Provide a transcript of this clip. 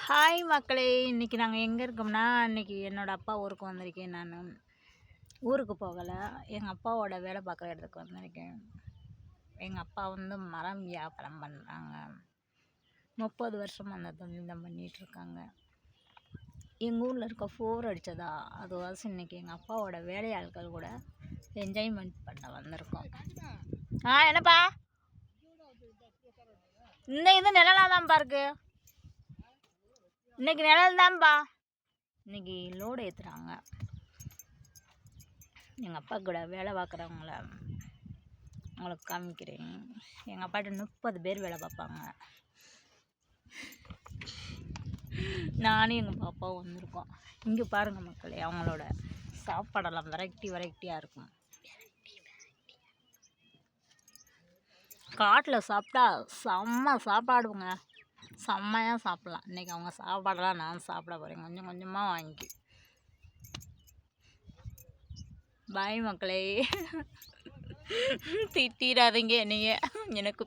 Hi மக்களே! இன்றைக்கி நாங்கள் எங்கே இருக்கோம்னா, இன்றைக்கி என்னோடய அப்பா ஊருக்கு வந்திருக்கேன் நான். ஊருக்கு போகலை, எங்கள் அப்பாவோட வேலை பார்க்குற இடத்துக்கு வந்திருக்கேன். எங்கள் அப்பா வந்து மரம் வியாபாரம் பண்ணுறாங்க. 30 வருஷமாக அந்த தொழில் தான் பண்ணிகிட்ருக்காங்க. எங்கள் ஊரில் இருக்க ஃபோர் அடித்ததா அதுவாசி இன்றைக்கி எங்கள் அப்பாவோட வேலையாட்கள் கூட என்ஜாய்மெண்ட் பண்ண வந்திருக்கோம். என்னப்பா? இந்த இது நிழலாக தான்ப்பா இருக்குது. இன்றைக்கி நிழல் தான்ப்பா. இன்றைக்கி லோடு ஏற்றுறாங்க. எங்கள் அப்பா கூட வேலை பார்க்குறவங்கள உங்களுக்கு காமிக்கிறேன். எங்கள் அப்பாட்ட 30 பேர் வேலை பார்ப்பாங்க. நானும் எங்கள் பாப்பாவும் வந்திருக்கோம். இங்கே பாருங்கள் மக்களே, அவங்களோட சாப்பாடெல்லாம் வெரைட்டியாக இருக்கும். காட்டில் சாப்பிட்டா செம்ம சாப்பாடுங்க, செம்மையாக சாப்பிட்லாம். இன்றைக்கி அவங்க சாப்பாடெல்லாம் நான் சாப்பிட போகிறேன், கொஞ்சம் கொஞ்சமாக வாங்கி. பாய் மக்களே, திட்டிடாதீங்க நீங்கள். எனக்கு